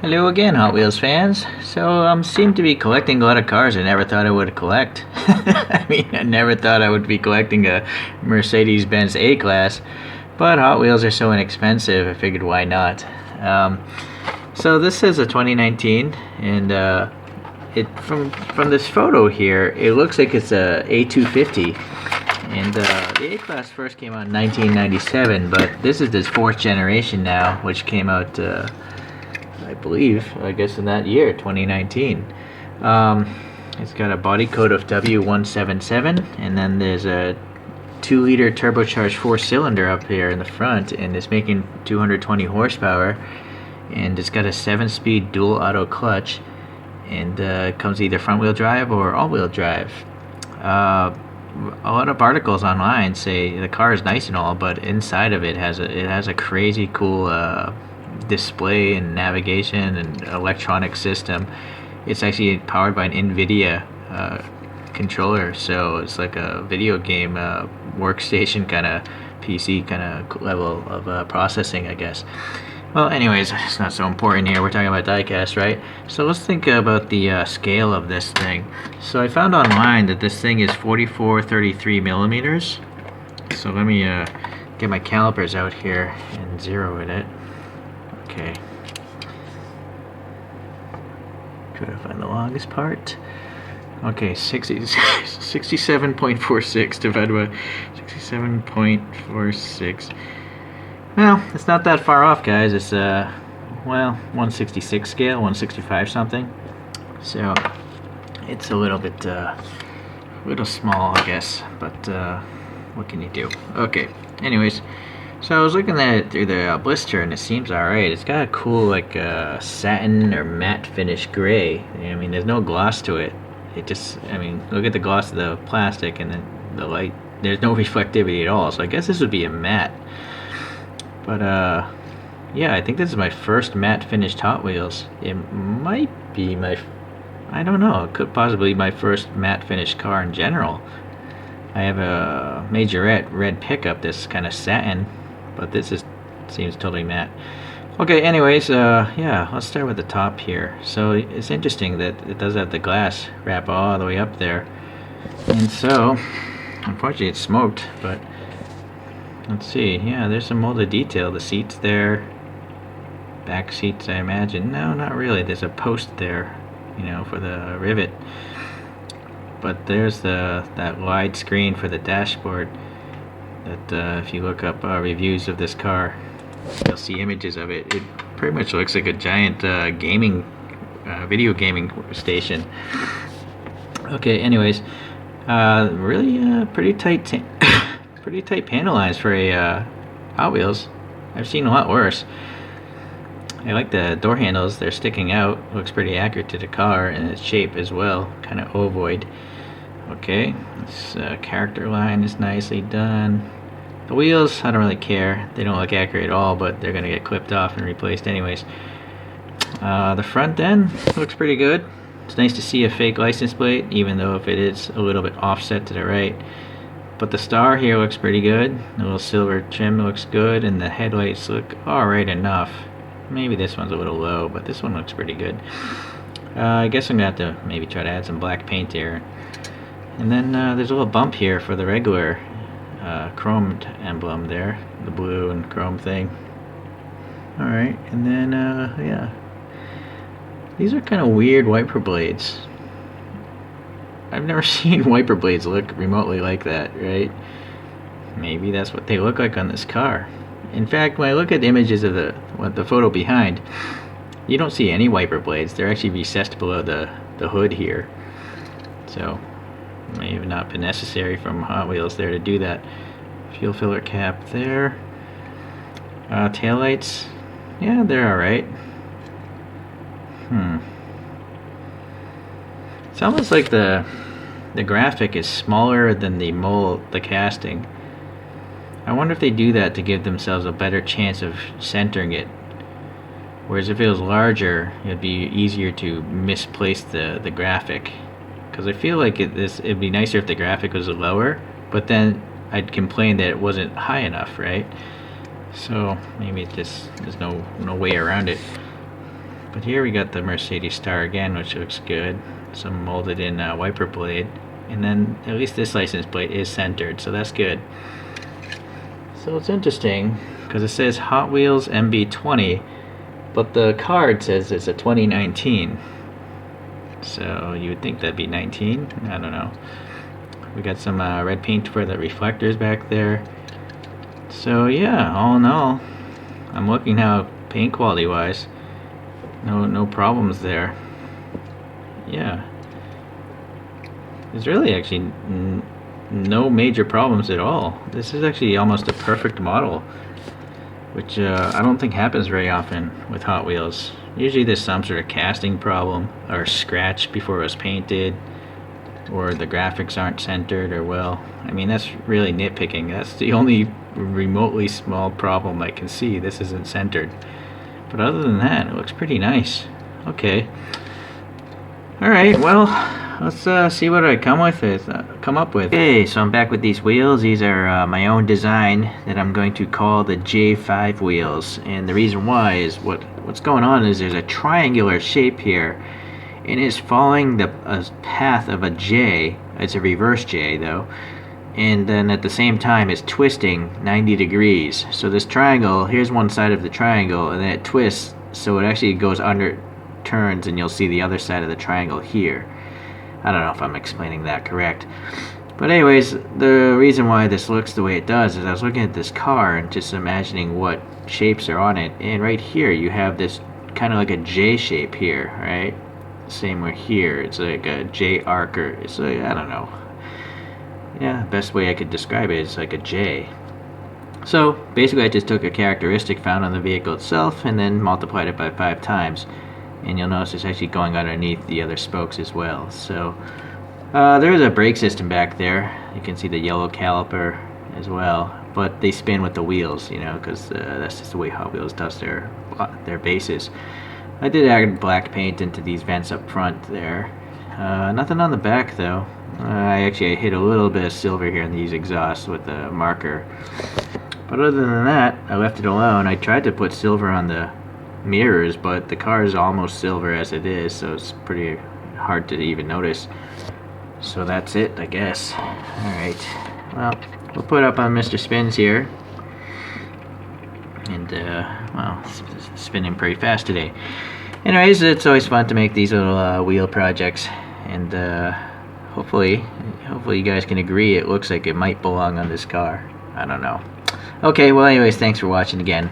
Hello again, Hot Wheels fans. So, seem to be collecting a lot of cars I never thought I would collect. I never thought I would be collecting a Mercedes Benz A Class, but Hot Wheels are so inexpensive, I figured why not. So this is a 2019, and it from this photo here, it looks like it's a A250. And the A Class first came out in 1997, but this is its fourth generation now, which came out. I guess in that year, 2019. It's got a body code of W177, and then there's a 2-liter turbocharged 4-cylinder up here in the front, and it's making 220 horsepower, and it's got a 7-speed dual auto clutch, and it comes either front-wheel drive or all-wheel drive. A lot of articles online say the car is nice and all, but inside of it has a crazy cool display and navigation and electronic system. It's actually powered by an NVIDIA controller, so it's like a video game workstation kind of PC kind of level of processing, I guess. Well, anyways, it's not so important here. We're talking about diecast, right? So let's think about the scale of this thing. So I found online that this thing is 44-33 millimeters. So let me get my calipers out here and zero in it. Okay. Try to find the longest part. Okay, 67.46 divided by 67.46. Well, it's not that far off, guys. It's 166 scale, 165 something. So it's a little bit little small, I guess, but what can you do? Okay. Anyways, so I was looking at it through the blister, and it seems alright. It's got a cool, like, satin or matte finish gray. I mean, there's no gloss to it. It just, I mean, look at the gloss of the plastic, and then the light. There's no reflectivity at all, so I guess this would be a matte. But, yeah, I think this is my first matte finished Hot Wheels. It might be I don't know, it could possibly be my first matte finished car in general. I have a Majorette red pickup that's kind of satin, but this seems totally matte. Okay, anyways, yeah, let's start with the top here. So it's interesting that it does have the glass wrap all the way up there. And so, unfortunately it's smoked, but let's see. Yeah, there's some molded detail. The seats there, back seats, I imagine. No, not really. There's a post there, you know, for the rivet. But there's that wide screen for the dashboard that if you look up reviews of this car, you'll see images of it. It pretty much looks like a giant video gaming station. Okay, anyways, really pretty tight pretty tight panel lines for a Hot Wheels. I've seen a lot worse. I like the door handles. They're sticking out. Looks pretty accurate to the car and its shape as well, kind of ovoid. Okay, this character line is nicely done. The wheels, I don't really care. They don't look accurate at all, but they're gonna get clipped off and replaced anyways. The front end looks pretty good. It's nice to see a fake license plate, even though if it is a little bit offset to the right. But the star here looks pretty good. The little silver trim looks good, and the headlights look alright enough. Maybe this one's a little low, but this one looks pretty good. I guess I'm gonna have to maybe try to add some black paint here. And then there's a little bump here for the regular chromed emblem there, the blue and chrome thing. Alright, and then yeah, these are kind of weird wiper blades. I've never seen wiper blades look remotely like that, right? Maybe that's what they look like on this car. In fact, when I look at images of the photo behind, you don't see any wiper blades. They're actually recessed below the hood here. So may have not been necessary from Hot Wheels there to do that. Fuel filler cap there. Taillights, yeah, they're alright. It's almost like the graphic is smaller than the mold, the casting. I wonder if they do that to give themselves a better chance of centering it. Whereas if it was larger, it'd be easier to misplace the graphic. Because I feel like it'd be nicer if the graphic was lower, but then I'd complain that it wasn't high enough, right? So maybe it just there's no way around it. But here we got the Mercedes star again, which looks good. Some molded in wiper blade. And then at least this license plate is centered, so that's good. So it's interesting because it says Hot Wheels MB20, but the card says it's a 2019. So you would think that'd be 19? I don't know. We got some red paint for the reflectors back there. So yeah, all in all, I'm looking now paint quality wise. No problems there. Yeah. There's really actually no major problems at all. This is actually almost a perfect model, which I don't think happens very often with Hot Wheels. Usually there's some sort of casting problem or scratch before it was painted, or the graphics aren't centered, or well, I mean, that's really nitpicking. That's the only remotely small problem I can see. This isn't centered. But other than that, it looks pretty nice. Okay. Alright, well, let's see what I come up with. Okay, so I'm back with these wheels. These are my own design that I'm going to call the J5 wheels. And the reason why is what's going on is there's a triangular shape here, and it's following the path of a J. It's a reverse J though. And then at the same time it's twisting 90 degrees. So this triangle, here's one side of the triangle, and then it twists, so it actually goes under, turns, and you'll see the other side of the triangle here. I don't know if I'm explaining that correct. But anyways, the reason why this looks the way it does is I was looking at this car and just imagining what shapes are on it. And right here you have this kind of like a J shape here, right? Same with here. It's like a J arc, or it's like, I don't know. Yeah, best way I could describe it is like a J. So basically I just took a characteristic found on the vehicle itself and then multiplied it by 5 times. And you'll notice it's actually going underneath the other spokes as well. So there is a brake system back there. You can see the yellow caliper as well. But they spin with the wheels, you know, because that's just the way Hot Wheels does their bases. I did add black paint into these vents up front there. Nothing on the back though. I hit a little bit of silver here in these exhausts with a marker. But other than that, I left it alone. I tried to put silver on the mirrors, but the car is almost silver as it is, so it's pretty hard to even notice. So that's it, I guess. Alright, well, we'll put up on Mr. Spins here. And, well, it's spinning pretty fast today. Anyways, it's always fun to make these little wheel projects. And, hopefully you guys can agree it looks like it might belong on this car. I don't know. Okay, well anyways, thanks for watching again.